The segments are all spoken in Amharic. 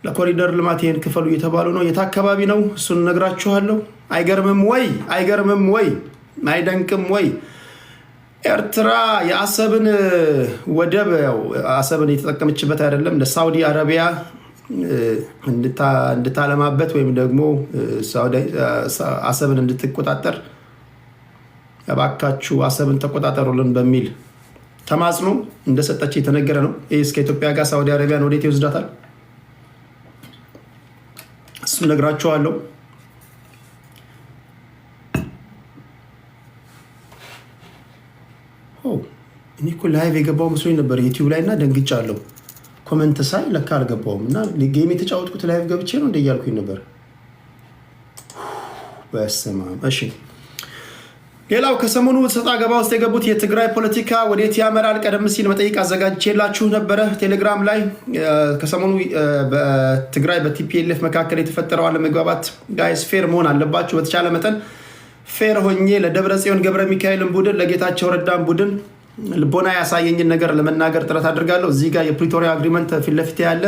ለኮሪደር ልማት ይሄን ክፈሉ እየተባሉ ነው። የት አካባቢ ነው? እሱን ነግራችኋለሁ። አይገርምም ወይ? አይገርምም ወይ? አይደንቅም ወይ? ኤርትራ የአሰብን ወደብ ያው አሰብን የተጠቀመችበት አይደለም ለሳውዲ አረቢያ እንድታለማበት ወይም ደግሞ አሰብን እንድትቆጣጠር እባካችሁ አሰብን ተቆጣጠሩልን በሚል ተማጽኖ እንደሰጠች የተነገረ ነው። ይህ እስከ ኢትዮጵያ ጋር ሳውዲ አረቢያን ወዴት ይወስዳታል? እሱን ነግራችኋለሁ። እኔ እኮ ላይቭ የገባው መስሎኝ ነበር ዩቲዩብ ላይ እና ደንግጫለሁ። ኮመንት ሳይ ለካ አልገባውም እና ጌም የተጫወትኩት ላይቭ ገብቼ ነው እንደ እያልኩኝ ነበር። በስመ አብ። እሺ ሌላው ከሰሞኑ ሰጣ ገባ ውስጥ የገቡት የትግራይ ፖለቲካ ወዴት ያመራል? ቀደም ሲል መጠይቅ አዘጋጅቼላችሁ ነበረ ቴሌግራም ላይ። ከሰሞኑ በትግራይ በቲፒኤልኤፍ መካከል የተፈጠረው አለመግባባት ጋይስ ፌር መሆን አለባችሁ። በተቻለ መጠን ፌር ሆኜ ለደብረጽዮን ገብረ ሚካኤልን ቡድን ለጌታቸው ረዳን ቡድን ልቦና ያሳየኝን ነገር ለመናገር ጥረት አድርጋለሁ። እዚህ ጋር የፕሪቶሪያ አግሪመንት ፊት ለፊት ያለ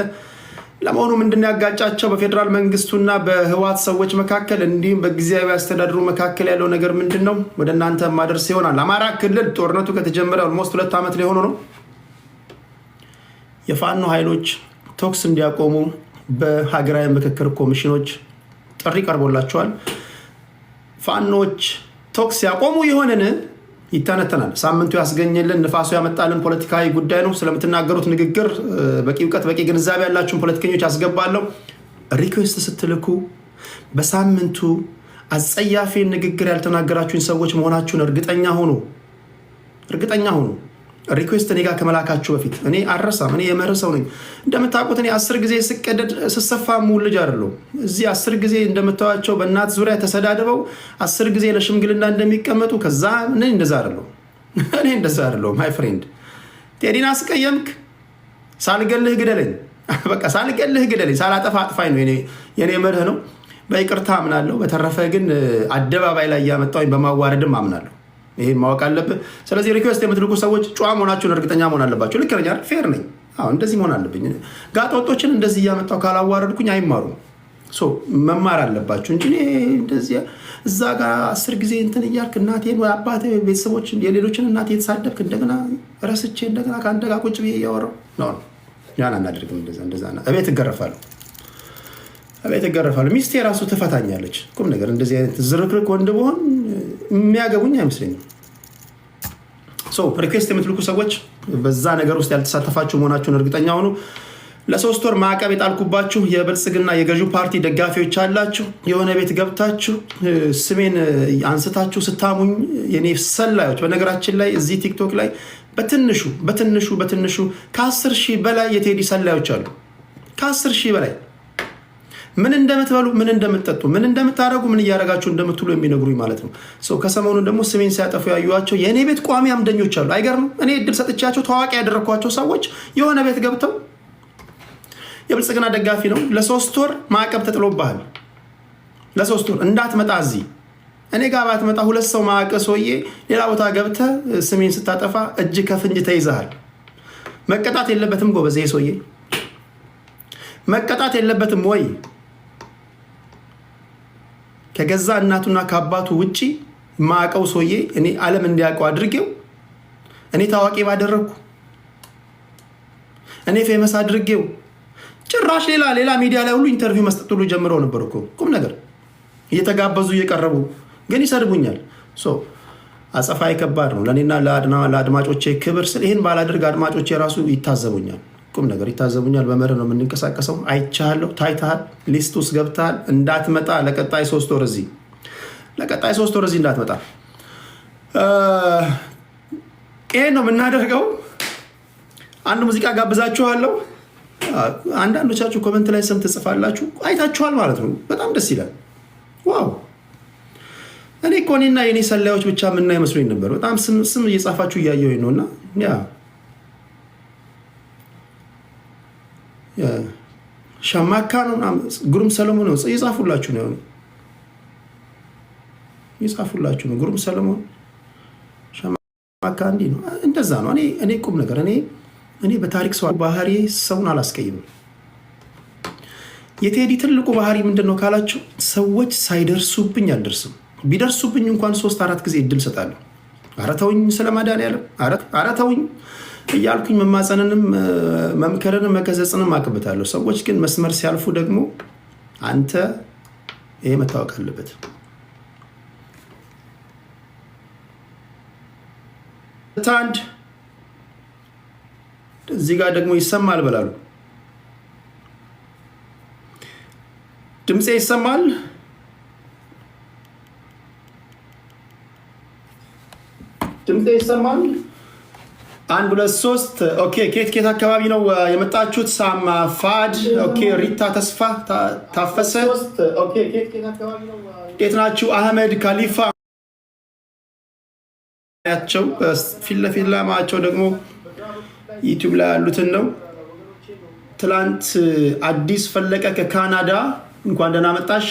ለመሆኑ ምንድን ያጋጫቸው በፌዴራል መንግስቱና በህወሓት ሰዎች መካከል እንዲሁም በጊዜያዊ አስተዳደሩ መካከል ያለው ነገር ምንድን ነው? ወደ እናንተ ማድረስ ይሆናል። አማራ ክልል ጦርነቱ ከተጀመረ ኦልሞስት 2 ዓመት ሊሆኑ ነው። የፋኖ ኃይሎች ቶክስ እንዲያቆሙ በሀገራዊ ምክክር ኮሚሽኖች ጥሪ ቀርቦላቸዋል። ፋኖች ቶክስ ያቆሙ ይሆንን? ይተነተናል። ሳምንቱ ያስገኘልን ንፋሱ ያመጣልን ፖለቲካዊ ጉዳይ ነው። ስለምትናገሩት ንግግር በቂ እውቀት በቂ ግንዛቤ ያላችሁን ፖለቲከኞች አስገባለሁ። ሪኩዌስት ስትልኩ በሳምንቱ አጸያፊ ንግግር ያልተናገራችሁን ሰዎች መሆናችሁን እርግጠኛ ሁኑ። ሪኩዌስት እኔ ጋር ከመላካችሁ በፊት እኔ አረሳም። እኔ የመርህ ሰው ነኝ። እንደምታውቁት እኔ 10 ጊዜ ስቀደድ ስሰፋ ሙሉ ልጅ አይደለሁም። እዚህ 10 ጊዜ እንደምታዋቸው በእናት ዙሪያ ተሰዳድበው 10 ጊዜ ለሽምግልና እንደሚቀመጡ ከዛ እኔ እንደዛ አይደለሁም። ማይ ፍሬንድ ቴዲን አስቀየምክ፣ ሳልገልህ ግደለኝ። በቃ ሳልገልህ ግደለኝ፣ ሳላጠፋ አጥፋኝ ነው የኔ መርህ ነው። በይቅርታ አምናለሁ። በተረፈ ግን አደባባይ ላይ እያመጣሁኝ በማዋረድም አምናለሁ። ይሄን ማወቅ አለብህ። ስለዚህ ሪኩዌስት የምትልኩ ሰዎች ጨዋ መሆናችሁን እርግጠኛ መሆን አለባችሁ። ልክ ነኝ አይደል? ፌር ነኝ። አዎ እንደዚህ መሆን አለብኝ። ጋጠወጦችን እንደዚህ እያመጣሁ ካላዋረድኩኝ አይማሩም። መማር አለባችሁ እንጂ እንደዚህ እዛ ጋር 10 ጊዜ እንትን እያልክ እናቴን ወይ አባቴ ቤተሰቦች የሌሎችን እናቴ የተሳደብክ እንደገና ረስቼ እንደገና ከአንተ ጋር ቁጭ ብዬ እያወራሁ ነው። ያን አናደርግም። እንደዛ እቤት እገረፋለሁ። ሚስቴ ራሱ ትፈታኛለች። ቁም ነገር እንደዚህ አይነት ዝርክርክ ወንድ ብሆን የሚያገቡኝ አይመስለኝም። ሪኩዌስት የምትልኩ ሰዎች በዛ ነገር ውስጥ ያልተሳተፋችሁ መሆናችሁን እርግጠኛ ሆኑ። ለ3 ወር ማዕቀብ የጣልኩባችሁ የብልጽግና የገዢው ፓርቲ ደጋፊዎች አላችሁ። የሆነ ቤት ገብታችሁ ስሜን አንስታችሁ ስታሙኝ የኔ ሰላዮች፣ በነገራችን ላይ እዚህ ቲክቶክ ላይ በትንሹ ከ10 ሺህ በላይ የቴዲ ሰላዮች አሉ። ከ10 ሺህ በላይ ምን እንደምትበሉ፣ ምን እንደምትጠጡ፣ ምን እንደምታደርጉ፣ ምን እያደረጋችሁ እንደምትሉ የሚነግሩኝ ማለት ነው። ከሰሞኑ ደግሞ ስሜን ሲያጠፉ ያዩዋቸው የእኔ ቤት ቋሚ አምደኞች አሉ። አይገርም? እኔ እድል ሰጥቻቸው ታዋቂ ያደረግኳቸው ሰዎች የሆነ ቤት ገብተው የብልጽግና ደጋፊ ነው፣ ለ3 ወር ማዕቀብ ተጥሎብሃል፣ ለ3 ወር እንዳትመጣ፣ እዚህ እኔ ጋር ባትመጣ 2 ሰው ማዕቀብ ሰውዬ ሌላ ቦታ ገብተህ ስሜን ስታጠፋ እጅ ከፍንጅ ተይዘሃል። መቀጣት የለበትም ጎበዝ? ይሄ ሰውዬ መቀጣት የለበትም ወይ? ከገዛ እናቱና ከአባቱ ውጪ ማዕቀው ሰውዬ እኔ ዓለም እንዲያውቀው አድርጌው እኔ ታዋቂ ባደረግኩ እኔ ፌመስ አድርጌው ጭራሽ ሌላ ሚዲያ ላይ ሁሉ ኢንተርቪው መስጠት ሁሉ ጀምረው ነበር እኮ ቁም ነገር እየተጋበዙ እየቀረቡ ግን ይሰድቡኛል። አጸፋይ ከባድ ነው ለእኔና ለአድማጮቼ ክብር ስል ይህን ባላደርግ አድማጮቼ ራሱ ይታዘቡኛል። ቁም ነገር ይታዘቡኛል። በመርህ ነው የምንንቀሳቀሰው። አይቻለሁ፣ ታይተሃል፣ ሊስት ውስጥ ገብተሃል። እንዳትመጣ ለቀጣይ 3 ወር እዚህ እንዳትመጣ። ይሄን ነው የምናደርገው። አንድ ሙዚቃ ጋብዛችኋለሁ። አንዳንዶቻችሁ ኮመንት ላይ ስም ትጽፋላችሁ፣ አይታችኋል ማለት ነው። በጣም ደስ ይላል። ዋው! እኔ እኮ እኔና የኔ ሰላዮች ብቻ ምና ይመስሉኝ ነበር። በጣም ስም እየጻፋችሁ እያየሁኝ ነውና ሸማካ ነው ግሩም ሰለሞን ነው ይጻፉላችሁ ነው ግሩም ሰለሞን ሸማካ እንዲህ ነው እንደዛ ነው። እኔ ቁም ነገር እኔ በታሪክ ሰው ባህሪ ሰውን አላስቀይምም። የቴዲ ትልቁ ባህሪ ምንድን ነው ካላችሁ፣ ሰዎች ሳይደርሱብኝ አልደርስም፣ ቢደርሱብኝ እንኳን 3-4 ጊዜ እድል ሰጣለሁ። ኧረ ተውኝ ስለመድኃኒዓለም ኧረ ተውኝ እያልኩኝ መማፀንንም መምከርንም መገሰጽንም አቅብታለሁ። ሰዎች ግን መስመር ሲያልፉ ደግሞ አንተ ይሄ መታወቅ አለበት። አንድ እዚህ ጋር ደግሞ ይሰማል በላሉ። ድምፄ ይሰማል? ድምፄ ይሰማል? 1 2 3 ኦኬ። ኬት አካባቢ ነው የመጣችሁት? ሳማ ፋድ ኦኬ። ሪታ ተስፋ ታፈሰ ኦኬ። ኬት አካባቢ ነው? ኬት ናችሁ? አህመድ ካሊፋ ያቸው ፊት ለፊት ላይ ማቸው ደግሞ ዩቲዩብ ላይ ያሉትን ነው። ትላንት አዲስ ፈለቀ ከካናዳ እንኳን ደህና መጣሽ።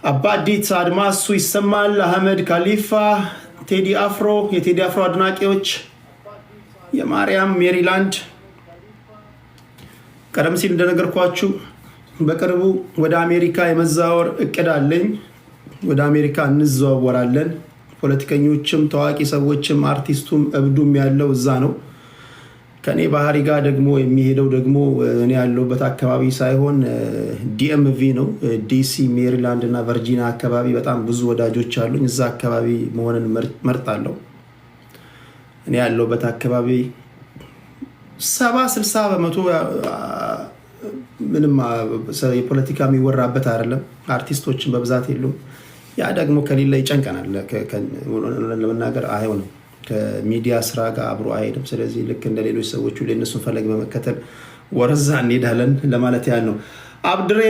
አባዲት አድማሱ ይሰማል። አህመድ ካሊፋ፣ ቴዲ አፍሮ፣ የቴዲ አፍሮ አድናቂዎች፣ የማርያም ሜሪላንድ። ቀደም ሲል እንደነገርኳችሁ በቅርቡ ወደ አሜሪካ የመዛወር እቅድ አለኝ። ወደ አሜሪካ እንዘዋወራለን። ፖለቲከኞችም ታዋቂ ሰዎችም አርቲስቱም እብዱም ያለው እዛ ነው። ከኔ ባህሪ ጋር ደግሞ የሚሄደው ደግሞ እኔ ያለሁበት አካባቢ ሳይሆን ዲኤምቪ ነው። ዲሲ፣ ሜሪላንድ እና ቨርጂኒያ አካባቢ በጣም ብዙ ወዳጆች አሉኝ። እዛ አካባቢ መሆንን መርጣለሁ። እኔ ያለሁበት አካባቢ 70-60 በመቶ ምንም የፖለቲካ የሚወራበት አይደለም። አርቲስቶችን በብዛት የሉም። ያ ደግሞ ከሌለ ይጨንቀናል። ለመናገር አይሆንም። ከሚዲያ ስራ ጋር አብሮ አይሄድም። ስለዚህ ልክ እንደ ሌሎች ሰዎች ሁሉ የእነሱን ፈለግ በመከተል ወረዛ እንሄዳለን ለማለት ያህል ነው። አብድሬ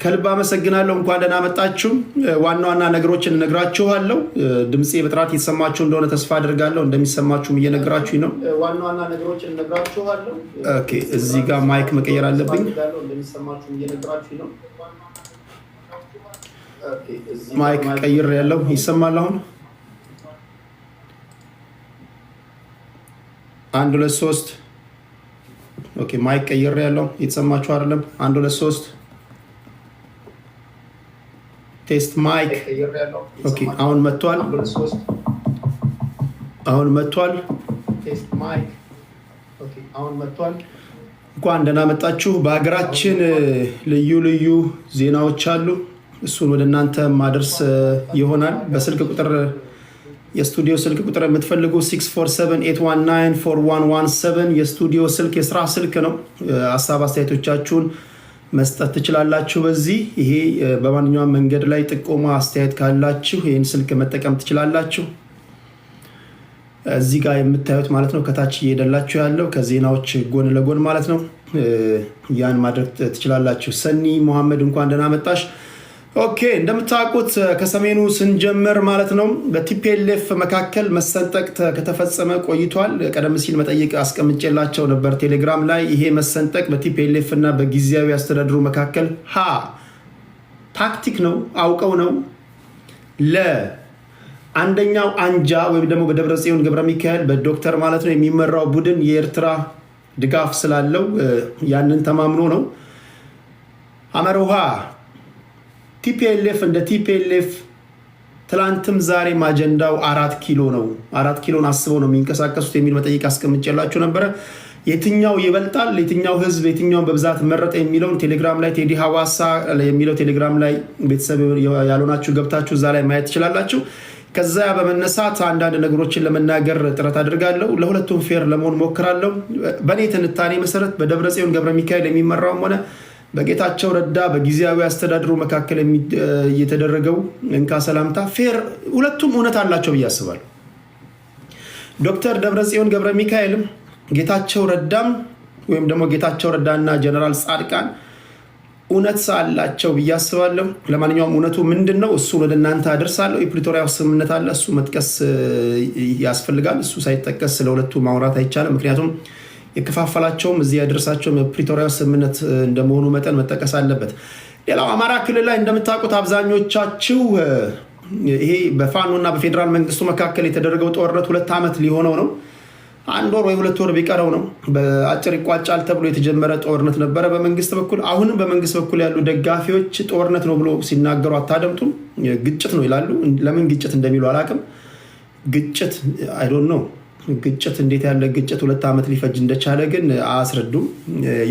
ከልብ አመሰግናለሁ። እንኳን ደህና መጣችሁ። ዋና ዋና ነገሮችን እነግራችኋለሁ። ድምፄ በጥራት እየተሰማችሁ እንደሆነ ተስፋ አድርጋለሁ። እንደሚሰማችሁም እየነገራችሁኝ ነው። ዋና ዋና ነገሮችን እነግራችኋለሁ። ኦኬ፣ እዚህ ጋር ማይክ መቀየር አለብኝ። እንደሚሰማችሁም እየነገራችሁኝ ነው። ማይክ ቀይር ያለው ይሰማል። አሁን 1 2 3 ኦኬ። ማይክ ቀይር ያለው የተሰማችሁ አይደለም? 1 2 3 ቴስት ማይክ ኦኬ። አሁን መጥቷል። አሁን መጥቷል። ቴስት ማይክ ኦኬ። አሁን መጥቷል። እንኳን ደህና መጣችሁ። በሀገራችን ልዩ ልዩ ዜናዎች አሉ። እሱን ወደ እናንተ ማድረስ ይሆናል። በስልክ ቁጥር የስቱዲዮ ስልክ ቁጥር የምትፈልጉ 647-819-4117 የስቱዲዮ ስልክ የስራ ስልክ ነው። ሀሳብ አስተያየቶቻችሁን መስጠት ትችላላችሁ። በዚህ ይሄ በማንኛውም መንገድ ላይ ጥቆማ አስተያየት ካላችሁ ይህን ስልክ መጠቀም ትችላላችሁ። እዚህ ጋር የምታዩት ማለት ነው ከታች እየሄደላችሁ ያለው ከዜናዎች ጎን ለጎን ማለት ነው። ያን ማድረግ ትችላላችሁ። ሰኒ መሐመድ እንኳን ደህና መጣሽ። ኦኬ፣ እንደምታውቁት ከሰሜኑ ስንጀምር ማለት ነው በቲፒኤልኤፍ መካከል መሰንጠቅ ከተፈጸመ ቆይቷል። ቀደም ሲል መጠይቅ አስቀምጬላቸው ነበር ቴሌግራም ላይ። ይሄ መሰንጠቅ በቲፒኤልኤፍ እና በጊዜያዊ አስተዳደሩ መካከል ታክቲክ ነው፣ አውቀው ነው። ለአንደኛው አንጃ ወይም ደግሞ በደብረጽዮን ገብረ ሚካኤል በዶክተር ማለት ነው የሚመራው ቡድን የኤርትራ ድጋፍ ስላለው ያንን ተማምኖ ነው አመርውሃ ቲፒኤልኤፍ እንደ ቲፒኤልኤፍ ትላንትም ዛሬም አጀንዳው 4 ኪሎ ነው። 4 ኪሎን አስበው ነው የሚንቀሳቀሱት የሚል መጠይቅ አስቀምጬላችሁ ነበረ። የትኛው ይበልጣል፣ የትኛው ህዝብ የትኛውን በብዛት መረጠ የሚለውን ቴሌግራም ላይ ቴዲ ሐዋሳ የሚለው ቴሌግራም ላይ ቤተሰብ ያልሆናችሁ ገብታችሁ እዛ ላይ ማየት ትችላላችሁ። ከዛ በመነሳት አንዳንድ ነገሮችን ለመናገር ጥረት አድርጋለሁ። ለሁለቱም ፌር ለመሆን ሞክራለሁ። በእኔ ትንታኔ መሰረት በደብረጽዮን ገብረ ሚካኤል የሚመራውም ሆነ በጌታቸው ረዳ በጊዜያዊ አስተዳደሩ መካከል የተደረገው እንካ ሰላምታ ፌር፣ ሁለቱም እውነት አላቸው ብዬ አስባለሁ። ዶክተር ደብረጽዮን ገብረ ሚካኤልም ጌታቸው ረዳም ወይም ደግሞ ጌታቸው ረዳና ጀነራል ጻድቃን እውነት አላቸው ብዬ አስባለሁ። ለማንኛውም እውነቱ ምንድን ነው? እሱን ወደ እናንተ አደርሳለሁ። የፕሪቶሪያ ስምምነት አለ፣ እሱ መጥቀስ ያስፈልጋል። እሱ ሳይጠቀስ ስለሁለቱ ማውራት አይቻልም። ምክንያቱም የከፋፈላቸውም እዚህ ያደረሳቸውም የፕሪቶሪያ ስምምነት እንደመሆኑ መጠን መጠቀስ አለበት። ሌላው አማራ ክልል ላይ እንደምታውቁት አብዛኞቻችሁ ይሄ በፋኖ እና በፌዴራል መንግስቱ መካከል የተደረገው ጦርነት 2 ዓመት ሊሆነው ነው። 1 ወር ወይ 2 ወር ቢቀረው ነው በአጭር ይቋጫል ተብሎ የተጀመረ ጦርነት ነበረ በመንግስት በኩል። አሁንም በመንግስት በኩል ያሉ ደጋፊዎች ጦርነት ነው ብሎ ሲናገሩ አታደምጡም። ግጭት ነው ይላሉ። ለምን ግጭት እንደሚሉ አላውቅም። ግጭት አይ ዶንት ኖ ግጭት እንዴት ያለ ግጭት 2 ዓመት ሊፈጅ እንደቻለ ግን አያስረዱም።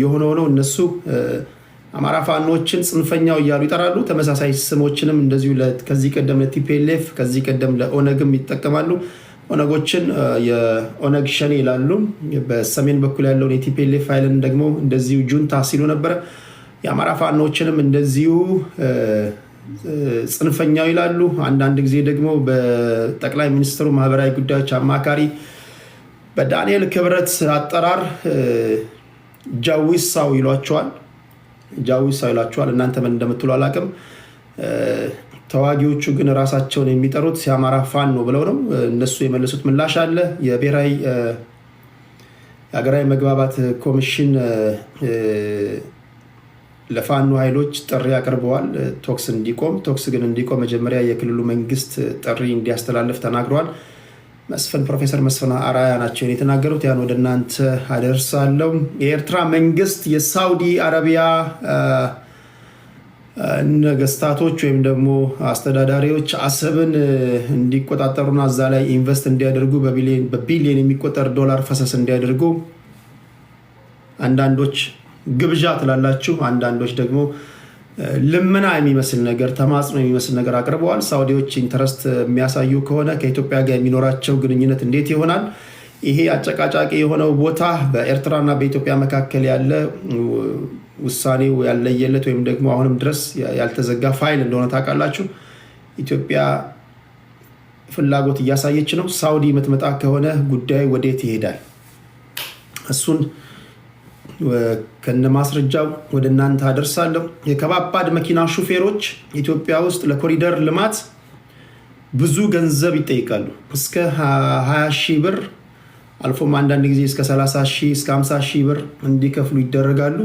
የሆነ ሆኖ እነሱ አማራ ፋኖችን ጽንፈኛው እያሉ ይጠራሉ። ተመሳሳይ ስሞችንም እንደዚሁ ከዚህ ቀደም ለቲፒኤልኤፍ ከዚህ ቀደም ለኦነግም ይጠቀማሉ። ኦነጎችን የኦነግ ሸኔ ይላሉ። በሰሜን በኩል ያለውን የቲፒኤልኤፍ ፋይልን ደግሞ እንደዚሁ ጁንታ ሲሉ ነበረ። የአማራ ፋኖችንም እንደዚሁ ጽንፈኛው ይላሉ። አንዳንድ ጊዜ ደግሞ በጠቅላይ ሚኒስትሩ ማህበራዊ ጉዳዮች አማካሪ በዳንኤል ክብረት አጠራር ጃዊሳው ይሏቸዋል። እናንተ ምን እንደምትሉ አላውቅም። ተዋጊዎቹ ግን ራሳቸውን የሚጠሩት የአማራ ፋኖ ብለው ነው። እነሱ የመለሱት ምላሽ አለ። የብሔራዊ ሀገራዊ መግባባት ኮሚሽን ለፋኖ ኃይሎች ጥሪ አቅርበዋል። ቶክስ እንዲቆም ግን እንዲቆም መጀመሪያ የክልሉ መንግስት ጥሪ እንዲያስተላልፍ ተናግረዋል። ፕሮፌሰር መስፍን አራያ ናቸው የተናገሩት። ያን ወደ እናንተ አደርሳለሁ። የኤርትራ መንግስት የሳውዲ አረቢያ ነገስታቶች ወይም ደግሞ አስተዳዳሪዎች አሰብን እንዲቆጣጠሩና እዛ ላይ ኢንቨስት እንዲያደርጉ በቢሊየን የሚቆጠር ዶላር ፈሰስ እንዲያደርጉ አንዳንዶች ግብዣ ትላላችሁ፣ አንዳንዶች ደግሞ ልመና የሚመስል ነገር ተማጽኖ የሚመስል ነገር አቅርበዋል። ሳውዲዎች ኢንተረስት የሚያሳዩ ከሆነ ከኢትዮጵያ ጋር የሚኖራቸው ግንኙነት እንዴት ይሆናል? ይሄ አጨቃጫቂ የሆነው ቦታ በኤርትራና በኢትዮጵያ መካከል ያለ ውሳኔው ያለየለት ወይም ደግሞ አሁንም ድረስ ያልተዘጋ ፋይል እንደሆነ ታውቃላችሁ። ኢትዮጵያ ፍላጎት እያሳየች ነው። ሳውዲ የምትመጣ ከሆነ ጉዳይ ወዴት ይሄዳል? እሱን ከነማስረጃው ወደ እናንተ አደርሳለሁ። የከባባድ መኪና ሹፌሮች ኢትዮጵያ ውስጥ ለኮሪደር ልማት ብዙ ገንዘብ ይጠይቃሉ። እስከ 20 ሺህ ብር አልፎም አንዳንድ ጊዜ እስከ 30 ሺህ እስከ 50 ሺህ ብር እንዲከፍሉ ይደረጋሉ።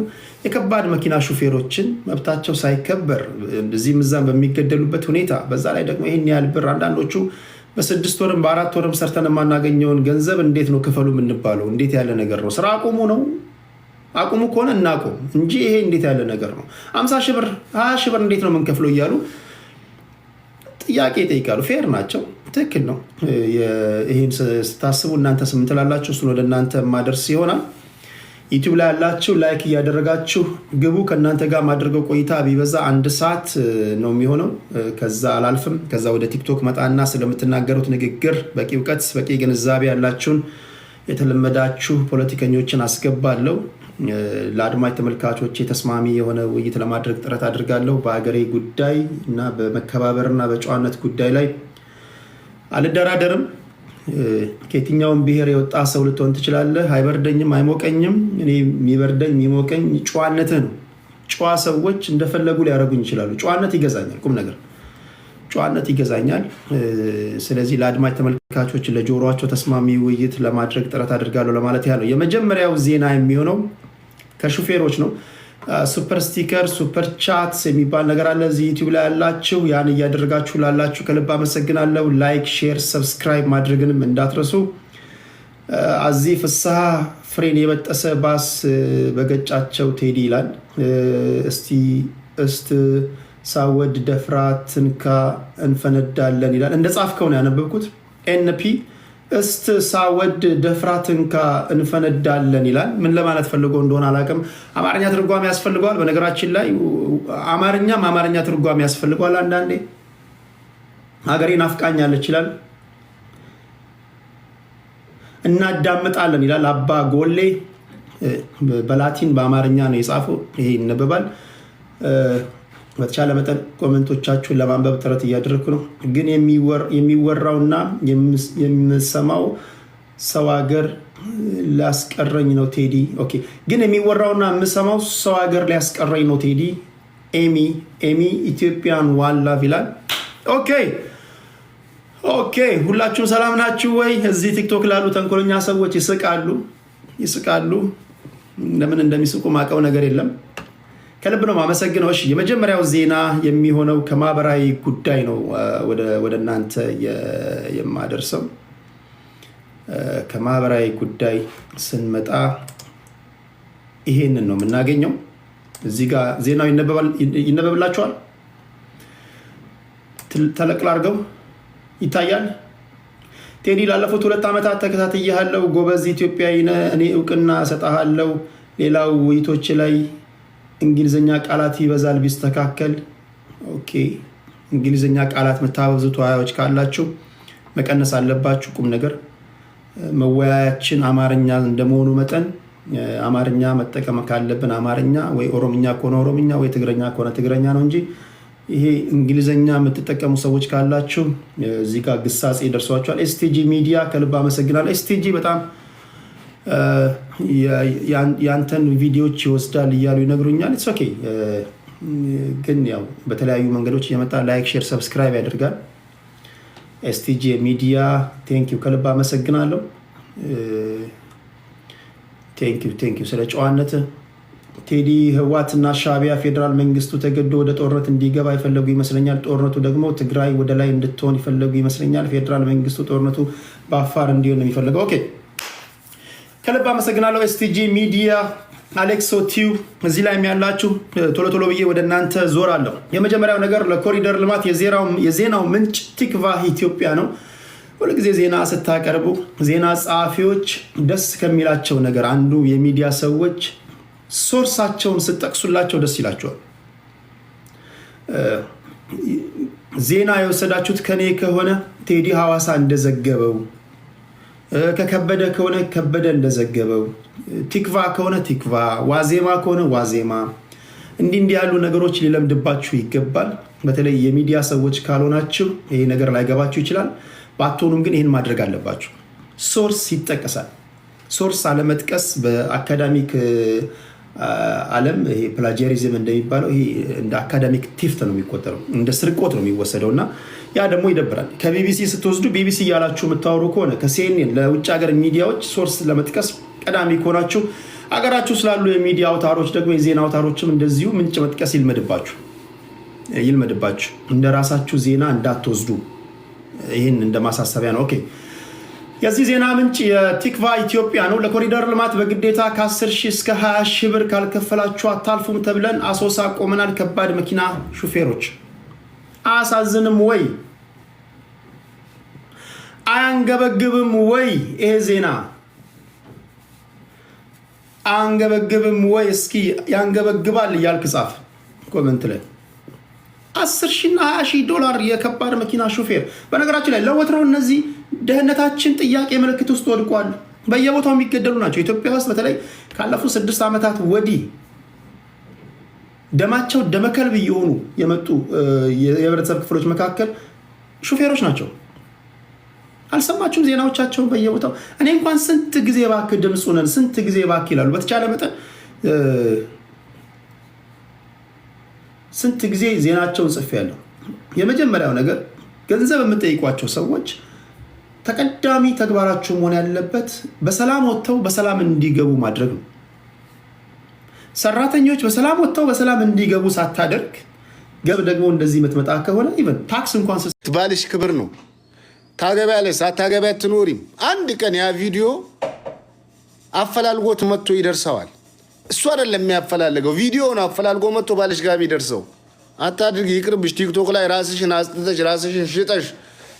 የከባድ መኪና ሹፌሮችን መብታቸው ሳይከበር እዚህም እዛም በሚገደሉበት ሁኔታ፣ በዛ ላይ ደግሞ ይህን ያህል ብር አንዳንዶቹ በ6 ወርም በ4 ወርም ሰርተን የማናገኘውን ገንዘብ እንዴት ነው ክፈሉ የምንባለው? እንዴት ያለ ነገር ነው? ስራ አቁሙ ነው? አቁሙ ከሆነ እናቁም እንጂ ይሄ እንዴት ያለ ነገር ነው? 50 ሺህ ብር 20 ሺህ ብር እንዴት ነው የምንከፍለው እያሉ ጥያቄ ይጠይቃሉ። ፌር ናቸው፣ ትክክል ነው። ይህን ስታስቡ እናንተ ስም ትላላችሁ። እሱን ወደ እናንተ ማደርስ ይሆናል። ዩቲዩብ ላይ ያላችሁ ላይክ እያደረጋችሁ ግቡ። ከእናንተ ጋር ማድረገው ቆይታ ቢበዛ 1 ሰዓት ነው የሚሆነው። ከዛ አላልፍም። ከዛ ወደ ቲክቶክ መጣና ስለምትናገሩት ንግግር በቂ እውቀት በቂ ግንዛቤ ያላችሁን የተለመዳችሁ ፖለቲከኞችን አስገባለሁ። ለአድማጭ ተመልካቾች ተስማሚ የሆነ ውይይት ለማድረግ ጥረት አድርጋለሁ። በሀገሬ ጉዳይ እና በመከባበርና በጨዋነት ጉዳይ ላይ አልደራደርም። ከየትኛውም ብሔር የወጣ ሰው ልትሆን ትችላለህ። አይበርደኝም፣ አይሞቀኝም። እኔ የሚበርደኝ የሚሞቀኝ ጨዋነትህ ነው። ጨዋ ሰዎች እንደፈለጉ ሊያደርጉኝ ይችላሉ። ጨዋነት ይገዛኛል። ቁም ነገር ጨዋነት ይገዛኛል። ስለዚህ ለአድማጭ ተመልካቾች ለጆሮቸው ተስማሚ ውይይት ለማድረግ ጥረት አድርጋለሁ ለማለት ያለው የመጀመሪያው ዜና የሚሆነው ከሹፌሮች ነው። ሱፐር ስቲከር ሱፐር ቻት የሚባል ነገር አለ እዚህ ዩቲዩብ ላይ ያላችሁ። ያን እያደረጋችሁ ላላችሁ ከልብ አመሰግናለሁ። ላይክ፣ ሼር፣ ሰብስክራይብ ማድረግንም እንዳትረሱ። አዚ ፍስሐ ፍሬን የበጠሰ ባስ በገጫቸው ቴዲ ይላል። እስቲ ሳወድ ደፍራ ትንካ እንፈነዳለን ይላል። እንደ ጻፍከው ነው ያነበብኩት። ኤንፒ እስት ሳወድ ደፍራ ትንካ እንፈነዳለን ይላል። ምን ለማለት ፈልጎ እንደሆነ አላውቅም። አማርኛ ትርጓሜ ያስፈልገዋል። በነገራችን ላይ አማርኛ ትርጓሜ ያስፈልገዋል። አንዳንዴ ሀገሬ ናፍቃኛለች ይላል። እናዳምጣለን ይላል። አባ ጎሌ በላቲን በአማርኛ ነው የጻፈው። ይሄ ይነበባል። በተቻለ መጠን ኮሜንቶቻችሁን ለማንበብ ጥረት እያደረግኩ ነው። ግን የሚወራውና የምሰማው ሰው ሀገር ሊያስቀረኝ ነው ቴዲ። ኦኬ። ግን የሚወራውና የምሰማው ሰው ሀገር ሊያስቀረኝ ነው ቴዲ። ኤሚ ኢትዮጵያን ዋን ላቭ ይላል። ኦኬ። ሁላችሁም ሰላም ናችሁ ወይ? እዚህ ቲክቶክ ላሉ ተንኮለኛ ሰዎች ይስቃሉ። ለምን እንደሚስቁ ማቀው ነገር የለም። ከልብ ነው ማመሰግነው። እሺ፣ የመጀመሪያው ዜና የሚሆነው ከማህበራዊ ጉዳይ ነው ወደ እናንተ የማደርሰው። ከማህበራዊ ጉዳይ ስንመጣ ይሄንን ነው የምናገኘው። እዚህ ጋር ዜናው ይነበብላችኋል። ተለቅላ አድርገው ይታያል። ቴዲ ላለፉት 2 ዓመታት ተከታትያለሁ። ጎበዝ ኢትዮጵያዊ ነህ። እኔ እውቅና እሰጥሃለሁ። ሌላው ውይይቶች ላይ እንግሊዝኛ ቃላት ይበዛል ቢስተካከል። ኦኬ፣ እንግሊዝኛ ቃላት መታበዙ ተወያዮች ካላችሁ መቀነስ አለባችሁ። ቁም ነገር መወያያችን አማርኛ እንደመሆኑ መጠን አማርኛ መጠቀም ካለብን አማርኛ፣ ወይ ኦሮምኛ ከሆነ ኦሮምኛ፣ ወይ ትግረኛ ከሆነ ትግረኛ ነው እንጂ ይሄ እንግሊዝኛ የምትጠቀሙ ሰዎች ካላችሁ እዚህ ጋር ግሳጼ ደርሷቸዋል። ኤስቲጂ ሚዲያ ከልብ አመሰግናለሁ። ኤስቲጂ በጣም ያንተን ቪዲዮዎች ይወስዳል እያሉ ይነግሩኛል። ኢትስ ኦኬ፣ ግን ያው በተለያዩ መንገዶች እየመጣ ላይክ፣ ሼር፣ ሰብስክራይብ ያደርጋል። ኤስቲጂ ሚዲያ ቴንኪው ከልብ አመሰግናለሁ። ቴንኪው ስለ ጨዋነት። ቴዲ ህዋትና ሻዕቢያ ፌዴራል መንግስቱ ተገዶ ወደ ጦርነት እንዲገባ ይፈለጉ ይመስለኛል። ጦርነቱ ደግሞ ትግራይ ወደ ላይ እንድትሆን ይፈለጉ ይመስለኛል። ፌዴራል መንግስቱ ጦርነቱ በአፋር እንዲሆን ነው የሚፈልገው። ኦኬ ከልብ አመሰግናለሁ። ኤስቲጂ ሚዲያ አሌክሶ ቲዩ እዚህ ላይ ያላችሁ ቶሎ ቶሎ ብዬ ወደ እናንተ ዞር አለሁ። የመጀመሪያው ነገር ለኮሪደር ልማት የዜናው ምንጭ ቲክቫህ ኢትዮጵያ ነው። ሁልጊዜ ዜና ስታቀርቡ ዜና ጸሐፊዎች ደስ ከሚላቸው ነገር አንዱ የሚዲያ ሰዎች ሶርሳቸውን ስጠቅሱላቸው ደስ ይላቸዋል። ዜና የወሰዳችሁት ከኔ ከሆነ ቴዲ ሐዋሳ እንደዘገበው፣ ከከበደ ከሆነ ከበደ እንደዘገበው፣ ቲክቫ ከሆነ ቲክቫ፣ ዋዜማ ከሆነ ዋዜማ፣ እንዲህ ያሉ ነገሮች ሊለምድባችሁ ይገባል። በተለይ የሚዲያ ሰዎች ካልሆናችሁ ይሄ ነገር ላይገባችሁ ይችላል። ባትሆኑም ግን ይህን ማድረግ አለባችሁ። ሶርስ ይጠቀሳል። ሶርስ አለመጥቀስ በአካዳሚክ ዓለም ይሄ ፕላጂያሪዝም እንደሚባለው ይሄ እንደ አካዳሚክ ቲፍት ነው የሚቆጠረው፣ እንደ ስርቆት ነው የሚወሰደው እና ያ ደግሞ ይደብራል። ከቢቢሲ ስትወስዱ ቢቢሲ እያላችሁ የምታወሩ ከሆነ ከሲኤንኤን ለውጭ ሀገር ሚዲያዎች ሶርስ ለመጥቀስ ቀዳሚ ከሆናችሁ አገራችሁ ስላሉ የሚዲያ አውታሮች ደግሞ የዜና አውታሮችም እንደዚሁ ምንጭ መጥቀስ ይልመድባችሁ። እንደ ራሳችሁ ዜና እንዳትወስዱ። ይህን እንደ ማሳሰቢያ ነው። ኦኬ የዚህ ዜና ምንጭ የቲክቫህ ኢትዮጵያ ነው። ለኮሪደር ልማት በግዴታ ከ10 ሺህ እስከ 20 ሺህ ብር ካልከፈላችሁ አታልፉም ተብለን አሶሳ ቆመናል። ከባድ መኪና ሹፌሮች አያሳዝንም ወይ? አያንገበግብም ወይ? ይሄ ዜና አያንገበግብም ወይ? እስኪ ያንገበግባል እያልክ ጻፍ ኮመንት ላይ። 10 ሺና 20 ሺህ ዶላር የከባድ መኪና ሹፌር። በነገራችን ላይ ለወትሮ እነዚህ ደህንነታችን ጥያቄ ምልክት ውስጥ ወድቋል። በየቦታው የሚገደሉ ናቸው። ኢትዮጵያ ውስጥ በተለይ ካለፉት 6 ዓመታት ወዲህ ደማቸው ደመከልብ እየሆኑ የመጡ የህብረተሰብ ክፍሎች መካከል ሹፌሮች ናቸው። አልሰማችሁም? ዜናዎቻቸውን በየቦታው እኔ እንኳን ስንት ጊዜ እባክህ ድምፅ ነን ስንት ጊዜ እባክህ ይላሉ። በተቻለ መጠን ስንት ጊዜ ዜናቸውን ጽፌያለሁ። የመጀመሪያው ነገር ገንዘብ የምጠይቋቸው ሰዎች ተቀዳሚ ተግባራችሁ መሆን ያለበት በሰላም ወጥተው በሰላም እንዲገቡ ማድረግ ነው። ሰራተኞች በሰላም ወጥተው በሰላም እንዲገቡ ሳታደርግ ገብ ደግሞ እንደዚህ የምትመጣ ከሆነ ኢቨን ታክስ እንኳን ባልሽ ክብር ነው። ታገቢያለሽ ሳታገቢያ አትኖሪም። አንድ ቀን ያ ቪዲዮ አፈላልጎት መጥቶ ይደርሰዋል። እሱ አይደለም የሚያፈላልገው፣ ቪዲዮውን አፈላልጎ መጥቶ ባልሽ ጋር የሚደርሰው። አታድርግ፣ ይቅርብሽ። ቲክቶክ ላይ ራስሽን አስጥተሽ ራስሽን ሽጠሽ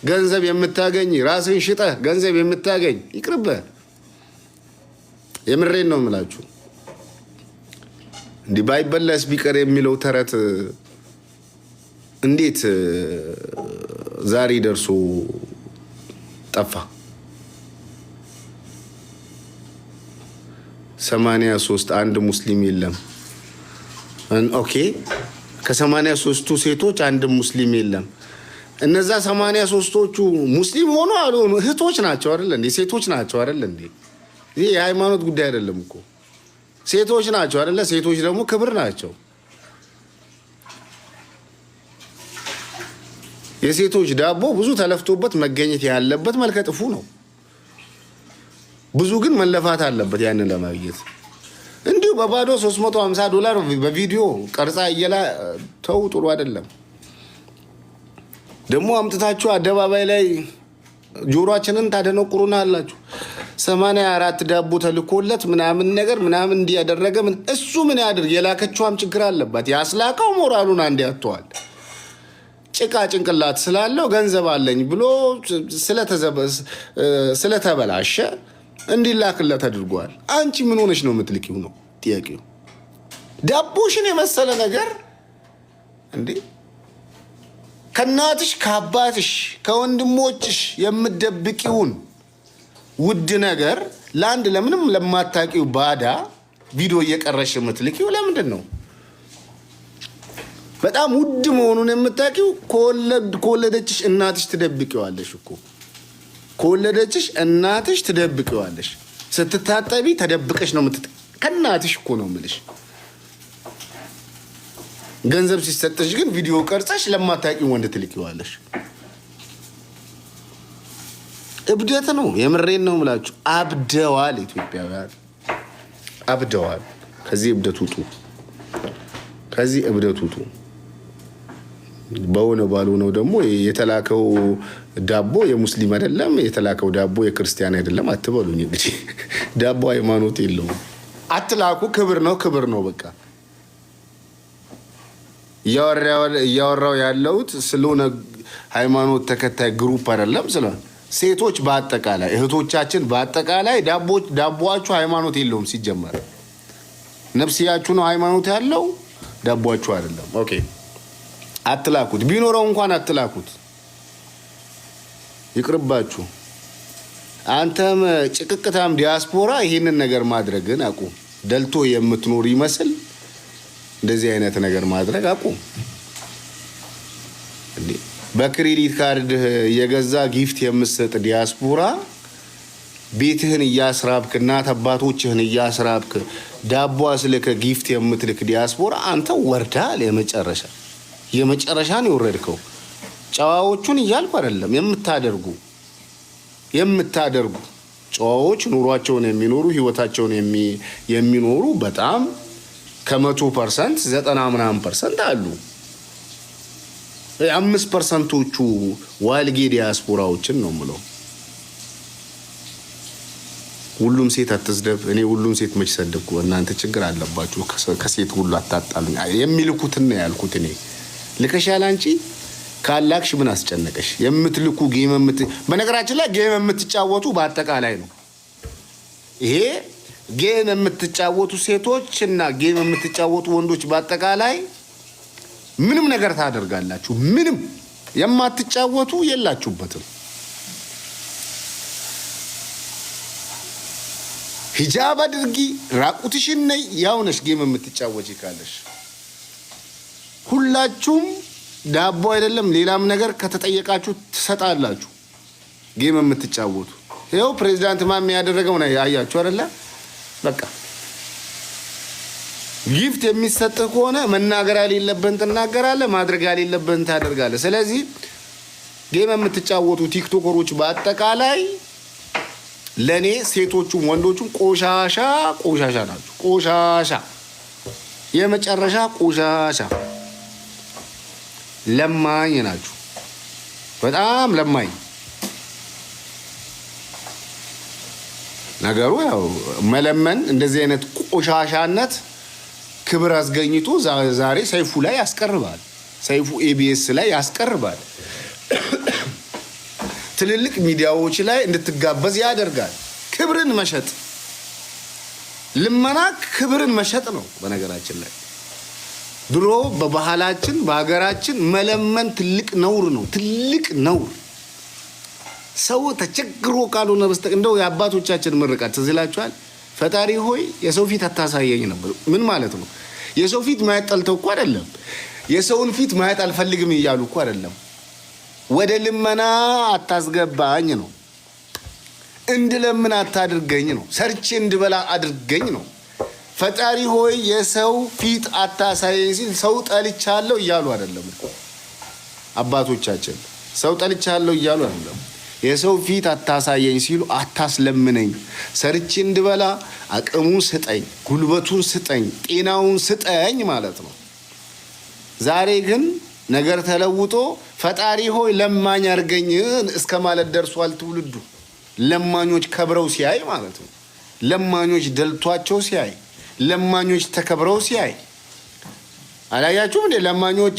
ገንዘብ የምታገኝ ራስን ሽጠህ ገንዘብ የምታገኝ ይቅርብህ። የምሬን ነው የምላችሁ። እንዲህ ባይበላስ ቢቀር የሚለው ተረት እንዴት ዛሬ ደርሶ ጠፋ? 83 አንድ ሙስሊም የለም። ኦኬ ከ83ቱ ሴቶች አንድ ሙስሊም የለም። እነዛ 83ቶቹ ሙስሊም ሆኖ አልሆኑ እህቶች ናቸው አይደል እንዴ? ሴቶች ናቸው አይደል እንዴ? ይሄ የሃይማኖት ጉዳይ አይደለም እኮ። ሴቶች ናቸው አይደለ? ሴቶች ደግሞ ክብር ናቸው። የሴቶች ዳቦ ብዙ ተለፍቶበት መገኘት ያለበት መልከ ጥፉ ነው። ብዙ ግን መለፋት አለበት ያንን ለማግኘት። እንዲሁ በባዶ $350 በቪዲዮ ቀርጻ እየላ ተው፣ ጥሩ አይደለም። ደግሞ አምጥታችሁ አደባባይ ላይ ጆሮአችንን ታደነቁሩናላችሁ። 84 ዳቦ ተልኮለት ምናምን ነገር ምናምን እንዲያደረገ እሱ ምን ያድርግ? የላከችዋም ችግር አለባት። ያስላከው ሞራሉን አንድ ያጥተዋል። ጭቃ ጭንቅላት ስላለው ገንዘብ አለኝ ብሎ ስለተበላሸ እንዲላክለት አድርጓል። አንቺ ምን ሆነሽ ነው የምትልኪው ነው ጥያቄው። ዳቦሽን የመሰለ ነገር እንዴ ከናትሽ ከአባትሽ ከወንድሞችሽ የምትደብቂውን ውድ ነገር ለአንድ ለምንም ለማታውቂው ባዳ ቪዲዮ እየቀረሽ የምትልኪው ለምንድን ነው? በጣም ውድ መሆኑን የምታውቂው ከወለደችሽ እናትሽ ትደብቂዋለሽ እኮ። ከወለደችሽ እናትሽ ትደብቂዋለሽ። ስትታጠቢ ተደብቀሽ ነው ከእናትሽ እኮ ነው የምልሽ። ገንዘብ ሲሰጥሽ ግን ቪዲዮ ቀርጸሽ ለማታውቂው ወንድ ትልኪዋለሽ። እብደት ነው። የምሬን ነው የምላችሁ። አብደዋል። ኢትዮጵያውያን አብደዋል። ከዚህ እብደት ውጡ። ከዚህ እብደት ውጡ። በሆነ ባልሆነው ደግሞ የተላከው ዳቦ የሙስሊም አይደለም፣ የተላከው ዳቦ የክርስቲያን አይደለም አትበሉኝ። እንግዲህ ዳቦ ሃይማኖት የለውም። አትላኩ። ክብር ነው፣ ክብር ነው። በቃ እያወራው ያለሁት ስለሆነ ሃይማኖት ተከታይ ግሩፕ አይደለም። ስለ ሴቶች በአጠቃላይ እህቶቻችን በአጠቃላይ ዳቦአችሁ ሃይማኖት የለውም። ሲጀመር ነፍስያችሁ ነው ሃይማኖት ያለው፣ ዳቦአችሁ አይደለም። ኦኬ አትላኩት። ቢኖረው እንኳን አትላኩት። ይቅርባችሁ። አንተም ጭቅቅታም ዲያስፖራ ይሄንን ነገር ማድረግን አቁም። ደልቶ የምትኖር ይመስል እንደዚህ አይነት ነገር ማድረግ አቁም። በክሬዲት ካርድ የገዛ ጊፍት የምትሰጥ ዲያስፖራ ቤትህን እያስራብክ እናት አባቶችህን እያስራብክ ዳቦ አስልከ ጊፍት የምትልክ ዲያስፖራ አንተ ወርዳል። የመጨረሻን የወረድከው። ጨዋዎቹን እያልኩ አይደለም። የምታደርጉ ጨዋዎች ኑሯቸውን የሚኖሩ ህይወታቸውን የሚኖሩ በጣም ከ100% 90% አሉ። 5%ዎቹ ዋልጌ ዲያስፖራዎችን ነው የምለው። ሁሉም ሴት አትስደብ። እኔ ሁሉም ሴት መች ሰደብኩ? እናንተ ችግር አለባችሁ። ከሴት ሁሉ አታጣሉኝ። የሚልኩትን ነው ያልኩት። እኔ ልከሻል። አንቺ ካላክሽ ምን አስጨነቀሽ? የምትልኩ በነገራችን ላይ ጌም የምትጫወቱ በአጠቃላይ ነው ይሄ። ጌም የምትጫወቱ ሴቶች እና ጌም የምትጫወቱ ወንዶች በአጠቃላይ ምንም ነገር ታደርጋላችሁ። ምንም የማትጫወቱ የላችሁበትም። ሂጃብ አድርጊ፣ ራቁትሽን ነይ፣ ያው ነሽ ጌም የምትጫወቺ ካለሽ። ሁላችሁም ዳቦ አይደለም ሌላም ነገር ከተጠየቃችሁ ትሰጣላችሁ። ጌም የምትጫወቱ ይኸው ፕሬዚዳንት ማሚ ያደረገው ነው ያያችሁ አይደለ? በቃ ጊፍት የሚሰጥ ከሆነ መናገር ያሌለብህን ትናገራለህ፣ ማድረግ ያሌለብህን ታደርጋለህ። ስለዚህ ጌም የምትጫወቱ ቲክቶከሮች በአጠቃላይ ለኔ ሴቶቹም ወንዶቹም ቆሻሻ ናችሁ። ቆሻሻ፣ የመጨረሻ ቆሻሻ ለማኝ ናችሁ። በጣም ለማኝ ነገሩ። ያው መለመን እንደዚህ አይነት ቆሻሻነት ክብር አስገኝቶ ዛሬ ሰይፉ ላይ ያስቀርባል። ሰይፉ ኤቢኤስ ላይ ያስቀርባል። ትልልቅ ሚዲያዎች ላይ እንድትጋበዝ ያደርጋል። ክብርን መሸጥ፣ ልመና ክብርን መሸጥ ነው። በነገራችን ላይ ድሮ በባህላችን በሀገራችን መለመን ትልቅ ነውር ነው። ትልቅ ነውር። ሰው ተቸግሮ ካልሆነ በስተቀር እንደው የአባቶቻችን ምርቃት ትዝ ይላችኋል። ፈጣሪ ሆይ የሰው ፊት አታሳየኝ ነበር። ምን ማለት ነው? የሰው ፊት ማየት ጠልተው እኮ አይደለም። የሰውን ፊት ማየት አልፈልግም እያሉ እኮ አይደለም። ወደ ልመና አታስገባኝ ነው። እንድለምን አታድርገኝ ነው። ሰርቼ እንድበላ አድርገኝ ነው። ፈጣሪ ሆይ የሰው ፊት አታሳየኝ ሲል ሰው ጠልቻለሁ እያሉ አይደለም። አባቶቻችን ሰው ጠልቻለሁ እያሉ አይደለም። የሰው ፊት አታሳየኝ ሲሉ አታስለምነኝ፣ ሰርቼ እንድበላ አቅሙን ስጠኝ፣ ጉልበቱን ስጠኝ፣ ጤናውን ስጠኝ ማለት ነው። ዛሬ ግን ነገር ተለውጦ ፈጣሪ ሆይ ለማኝ አርገኝ እስከ ማለት ደርሷል ትውልዱ። ለማኞች ከብረው ሲያይ ማለት ነው። ለማኞች ደልቷቸው ሲያይ፣ ለማኞች ተከብረው ሲያይ አላያችሁም እንዴ? ለማኞች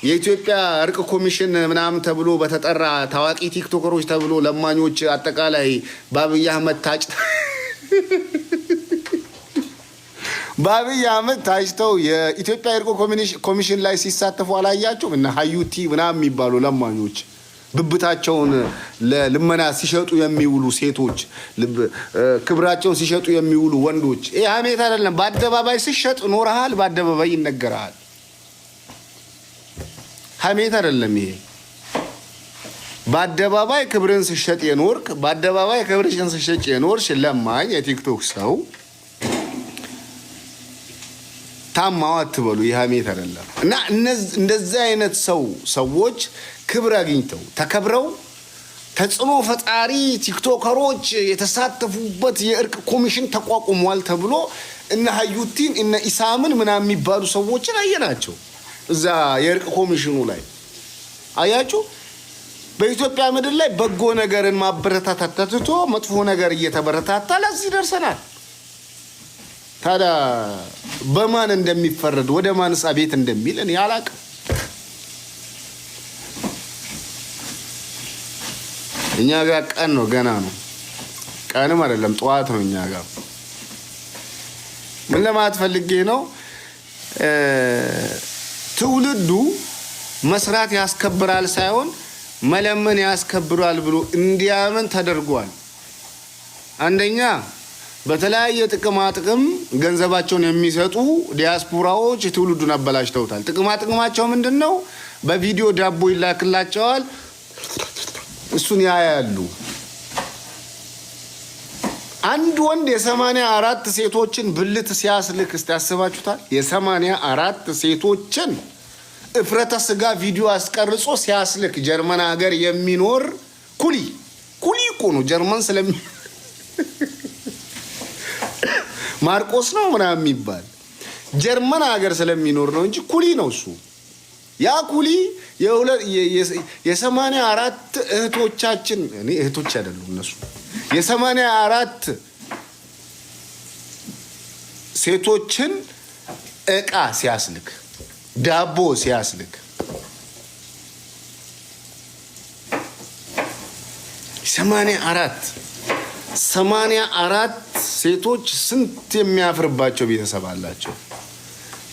የኢትዮጵያ እርቅ ኮሚሽን ምናምን ተብሎ በተጠራ ታዋቂ ቲክቶከሮች ተብሎ ለማኞች አጠቃላይ በአብይ አህመድ ታጭተው የኢትዮጵያ እርቅ ኮሚሽን ላይ ሲሳተፉ አላያችሁም? እና ሀዩቲ ምናምን የሚባሉ ለማኞች ብብታቸውን ለልመና ሲሸጡ የሚውሉ ሴቶች፣ ክብራቸውን ሲሸጡ የሚውሉ ወንዶች። ይሄ ሀሜት አይደለም። በአደባባይ ሲሸጥ ኖርሃል፣ በአደባባይ ይነገራል። ሀሜት አይደለም ይሄ። በአደባባይ ክብርን ሲሸጥ የኖርክ፣ በአደባባይ ክብርሽን ሲሸጥ የኖርሽ ለማኝ የቲክቶክ ሰው ታማው አትበሉ። ይሄ ሀሜት አይደለም። እና እንደዚህ አይነት ሰዎች ክብር አግኝተው ተከብረው ተጽዕኖ ፈጣሪ ቲክቶከሮች የተሳተፉበት የእርቅ ኮሚሽን ተቋቁሟል ተብሎ እነ ሀዩቲን እነ ኢሳምን ምናምን የሚባሉ ሰዎችን አየናቸው እዛ የእርቅ ኮሚሽኑ ላይ። አያችሁ፣ በኢትዮጵያ ምድር ላይ በጎ ነገርን ማበረታታት ትቶ መጥፎ ነገር እየተበረታታ ለዚህ ደርሰናል። ታዲያ በማን እንደሚፈረድ ወደ ማንስ አቤት እንደሚል እኔ አላቅም። እኛ ጋር ቀን ነው፣ ገና ነው። ቀንም አይደለም ጠዋት ነው እኛ ጋር። ምን ለማለት ፈልጌ ነው? ትውልዱ መስራት ያስከብራል ሳይሆን መለመን ያስከብራል ብሎ እንዲያምን ተደርጓል። አንደኛ በተለያየ ጥቅም ገንዘባቸውን የሚሰጡ ዲያስፖራዎች ትውልዱን አበላሽተውታል። ጥቅማቸው ምንድነው? በቪዲዮ ዳቦ ይላክላቸዋል፣ እሱን ያያሉ። አንድ ወንድ የ84 ሴቶችን ብልት ሲያስልክ እስቲ ያስባችሁታል? የ84 ሴቶችን እፍረተ ስጋ ቪዲዮ አስቀርጾ ሲያስልክ ጀርመን ሀገር የሚኖር ኩሊ እኮ ነው። ጀርመን ማርቆስ ነው ምናምን የሚባል ጀርመን ሀገር ስለሚኖር ነው እንጂ ኩሊ ነው እሱ። ያ ኩሊ የ84 እህቶቻችን፣ እኔ እህቶች አይደሉም እነሱ፣ የ84 ሴቶችን እቃ ሲያስልክ፣ ዳቦ ሲያስልክ 84 ሴቶች ስንት የሚያፍርባቸው ቤተሰብ አላቸው።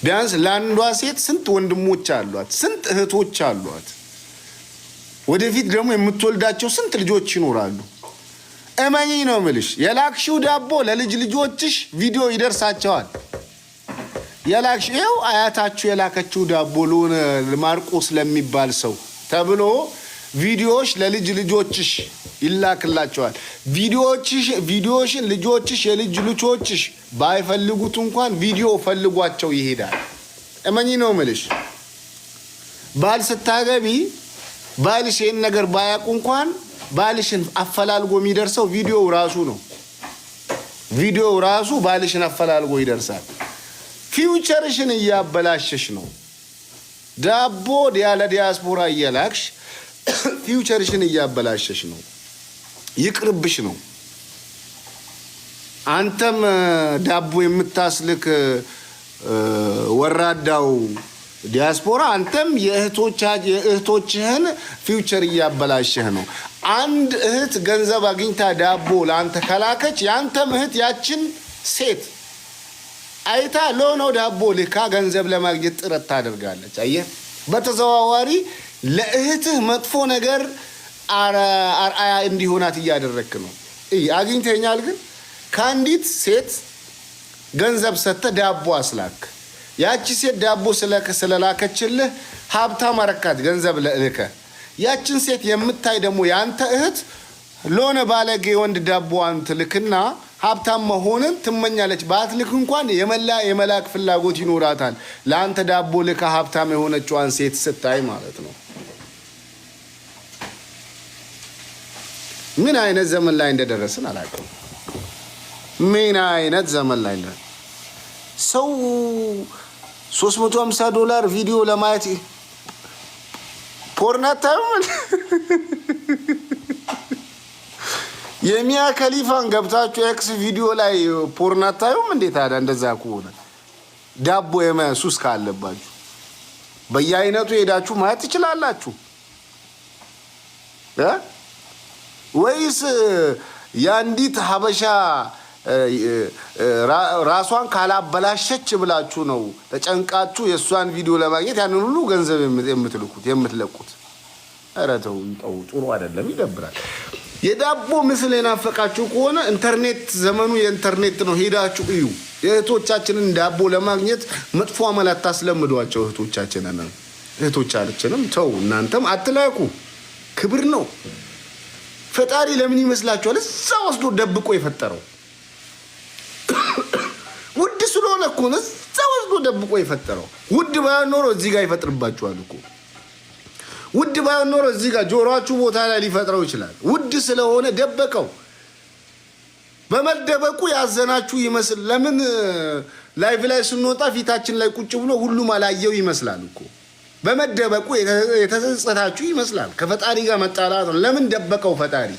ቢያንስ ለአንዷ ሴት ስንት ወንድሞች አሏት፣ ስንት እህቶች አሏት። ወደፊት ደግሞ የምትወልዳቸው ስንት ልጆች ይኖራሉ። እመኚ ነው የምልሽ። የላክሽው ዳቦ ለልጅ ልጆችሽ ቪዲዮ ይደርሳቸዋል። ይኸው አያታችሁ የላከችው ዳቦ ለሆነ ማርቆስ ለሚባል ሰው ተብሎ ቪዲዮዎች ለልጅ ልጆችሽ ይላክላቸዋል። ቪዲዮሽን ልጆችሽ የልጅ ልጆችሽ ባይፈልጉት እንኳን ቪዲዮ ፈልጓቸው ይሄዳል። እመኚ ነው የምልሽ። ባል ስታገቢ ባልሽ ይሄን ነገር ባያውቁ እንኳን ባልሽን አፈላልጎ የሚደርሰው ቪዲዮው ራሱ ነው። ቪዲዮው ራሱ ባልሽን አፈላልጎ ይደርሳል። ፊውቸርሽን እያበላሸሽ ነው። ዳቦ ያለ ዲያስፖራ እየላክሽ ፊውቸርሽን እያበላሸሽ ነው። ይቅርብሽ ነው። አንተም ዳቦ የምታስልክ ወራዳው ዲያስፖራ፣ አንተም የእህቶችህን ፊውቸር እያበላሸህ ነው። አንድ እህት ገንዘብ አግኝታ ዳቦ ለአንተ ከላከች የአንተም እህት ያችን ሴት አይታ ለሆነው ዳቦ ልካ ገንዘብ ለማግኘት ጥረት ታደርጋለች። አየህ፣ በተዘዋዋሪ ለእህትህ መጥፎ ነገር አርአያ እንዲሆናት እያደረክ ነው። አግኝተኛል ግን ከአንዲት ሴት ገንዘብ ሰጥተህ ዳቦ አስላክ። ያቺ ሴት ዳቦ ስለላከችልህ ሀብታም አረካት ገንዘብ ልከ። ያችን ሴት የምታይ ደግሞ የአንተ እህት ለሆነ ባለጌ ወንድ ዳቦ አንተ ልክና ሀብታም መሆንን ትመኛለች። ባትልክ እንኳን የመላክ ፍላጎት ይኖራታል። ለአንተ ዳቦ ልካ ሀብታም የሆነችዋን ሴት ስታይ ማለት ነው። ምን አይነት ዘመን ላይ እንደደረስን አላውቅም። ምን አይነት ዘመን ላይ ሰው $350 ቪዲዮ ለማየት ፖርናታውን የሚያ ከሊፋን ገብታችሁ ኤክስ ቪዲዮ ላይ ፖርናታዩም እንዴት አዳ እንደዛ ከሆነ ዳቦ የማሱስ ካለባችሁ በየአይነቱ ሄዳችሁ ማየት ትችላላችሁ ወይስ ያንዲት ሀበሻ ራሷን ካላበላሸች ብላችሁ ነው ተጨንቃችሁ የሷን ቪዲዮ ለማግኘት ያንን ሁሉ ገንዘብ የምትለቁት? ኧረ ተው ጥሩ አይደለም፣ ይደብራል። የዳቦ ምስል የናፈቃችሁ ከሆነ ኢንተርኔት ዘመኑ የኢንተርኔት ነው፣ ሄዳችሁ እዩ። የእህቶቻችንን ዳቦ ለማግኘት መጥፎ አመል አታስለምዷቸው። እህቶቻችንም ተው እናንተም አትላኩ፣ ክብር ነው። ፈጣሪ ለምን ይመስላችኋል እዛ ወስዶ ደብቆ የፈጠረው? ውድ ስለሆነ እኮ ነው እዛ ወስዶ ደብቆ የፈጠረው። ውድ ባይሆን ኖሮ እዚህ ጋር ይፈጥርባችኋል እኮ። ውድ ባይሆን ኖሮ እዚህ ጋር ጆሮአችሁ ቦታ ላይ ሊፈጥረው ይችላል። ውድ ስለሆነ ደበቀው። በመደበቁ ያዘናችሁ ይመስል ለምን ላይቭ ላይ ስንወጣ ፊታችን ላይ ቁጭ ብሎ ሁሉም አላየው ይመስላል እኮ። በመደበቁ የተጸጸታችሁ ይመስላል። ከፈጣሪ ጋር መጣላት ነው። ለምን ደበቀው? ፈጣሪ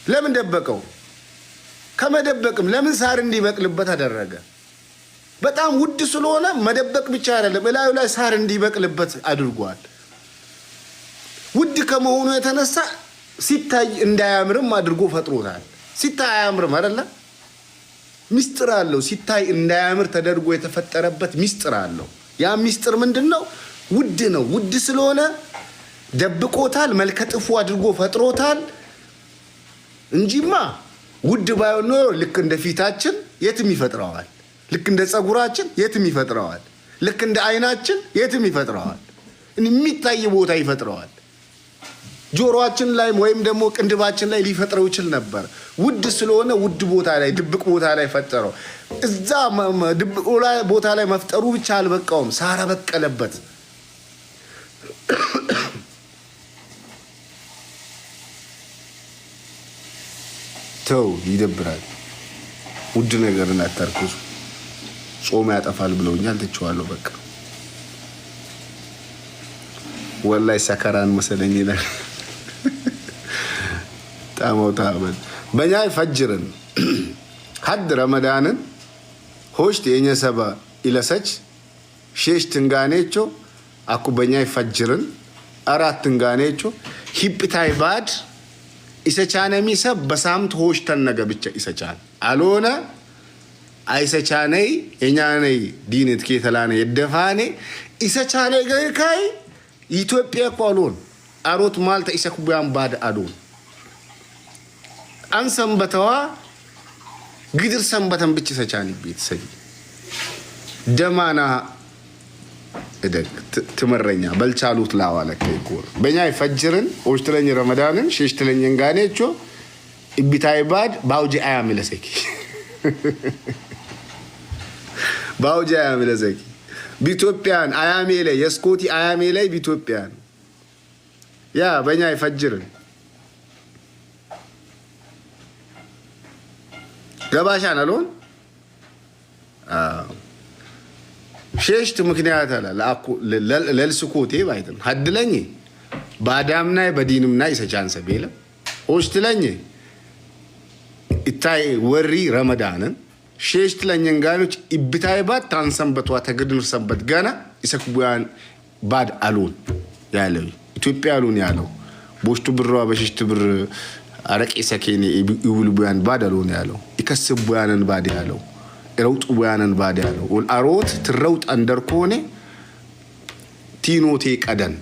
ለምን ደበቀው? ከመደበቅም ለምን ሳር እንዲበቅልበት አደረገ? በጣም ውድ ስለሆነ መደበቅ ብቻ አይደለም፣ እላዩ ላይ ሳር እንዲበቅልበት አድርጓል። ውድ ከመሆኑ የተነሳ ሲታይ እንዳያምርም አድርጎ ፈጥሮታል። ሲታይ አያምርም አይደለ? ሚስጥር አለው። ሲታይ እንዳያምር ተደርጎ የተፈጠረበት ሚስጥር አለው። ያ ሚስጥር ምንድነው? ውድ ነው። ውድ ስለሆነ ደብቆታል፣ መልከጥፉ አድርጎ ፈጥሮታል እንጂማ ውድ ባይሆን ኖሮ ልክ እንደ ፊታችን የትም ይፈጥረዋል። ልክ እንደ ጸጉራችን የትም ይፈጥረዋል። ልክ እንደ አይናችን የትም ይፈጥረዋል። የሚታይ ቦታ ይፈጥረዋል። ጆሮአችን ላይ ወይም ደግሞ ቅንድባችን ላይ ሊፈጥረው ይችል ነበር። ውድ ስለሆነ ውድ ቦታ ላይ ድብቅ ቦታ ላይ ፈጠረው። እዛ ድብቅ ቦታ ላይ መፍጠሩ ብቻ አልበቃውም፣ ሳር በቀለበት። ተው፣ ይደብራል። ውድ ነገርን አታርክሱ። ጾም ያጠፋል ብለውኛል፣ ትቼዋለሁ በቃ። ወላሂ ሰከራን መሰለኝ ይላል። ጣሞታ በኛ ይፈጅርን ሀድ ረመዳንን ሆሽት የኘሰባ ኢለሰች ሼሽ ትንጋኔቾ አኩ በኛ ይፈጅርን አራት ትንጋኔቾ ሂፕታይ ባድ ኢሰቻነሚ ሰብ በሳምት ሆሽተን ነገ ብቻ ኢሰቻን አልሆነ አይሰቻነይ የኛነይ ዲነት ከተላነ የደፋኔ ኢሰቻነይ ገይካይ ኢትዮጵያ ቋሎን አሮት ማልታ ኢሰኩባን ባድ አዶን አንሰንበተዋ ግድር ሰንበተን ብቻ ሰቻኒ ቤት ሰዲ ደማና እደግ ትመረኛ በልቻሉት ላዋለከ ይቆር በእኛ ይፈጅርን ኦሽትለኝ ረመዳንን ሸሽትለኝ እንጋኔቾ ኢቢታይባድ ባውጂ አያምለሰኪ ባውጂ አያምለሰኪ በኢትዮጵያን አያሜ ላይ የስኮቲ አያሜ ላይ በኢትዮጵያን ያ በእኛ ይፈጅርን ገባሻን አሎን ሸሽት ምክንያት አለ ለአኩ ለልስኮቴ ባይተን ሀድለኝ ባዳምናይ በዲንምናይ ሰቻንሰ ቤለ ሆሽትለኝ ኢታይ ወሪ ረመዳንን ሸሽትለኝ እንጋኖች ኢብታይባት ታንሰንበቷ ተግድን ሰንበት ገና ይሰክቡያን ባድ አሉን ያለው ኢትዮጵያ አሉን ያለው ቦሽቱ ብሯ በሽሽት ብር አረቄ ሰኬኔ ይውልቡያን ባድ አሉን ያለው ይከስቡያንን ባድ ያለው ረውጥ ቡያንን ባድ ያለው አሮት ትረውጥ አንደርኮኔ ቲኖቴ ቀደን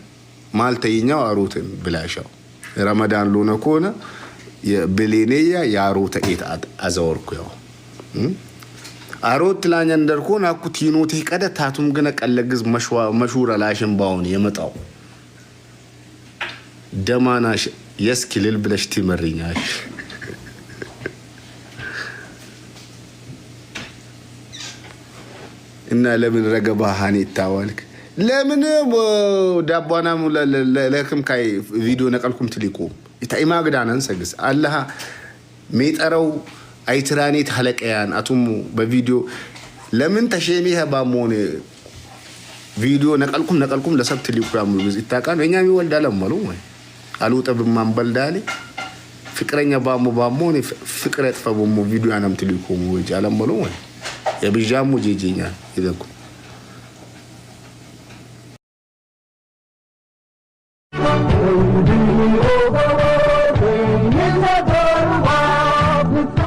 ማልተኛው አሮትን ብላሻው ረመዳን ሎነ ኮነ የብሌኔያ ያሮተ ኤት አዘወርኩ ያው አሮት ላኛ እንደርኮና አኩ ቲኖቴ ቀደ ታቱም ገነ ቀለግዝ መሽወራ ላሽን ባውን የመጣው ደማናሽ የስኪልል ብለሽ ትመሪኛሽ እና ለምን ረገባ ሃኒ ታዋልክ ለምን ዳባና ለክም ካይ ቪዲዮ ነቀልኩም ትሊቁ ኢታይማ ግዳናን ሰግስ አላህ ሜጠረው አይትራኔት ሐለቀያን አቱሙ በቪዲዮ ለምን ተሸሚህ ባሞኔ ቪዲዮ ነቀልኩም ለሰብት ሊኩራሙ ይታቃን እኛም ይወልዳል አመሉ ወይ አሉጠ በማንበልዳሊ ፍቅረኛ ባሞ ፍቅር ያጥፈቡሙ ቪዲዮ ያናም ትልኩሙ ወይ አለመሉ ወይ የብጃሙ ጂጂኛ ይዘኩ Oh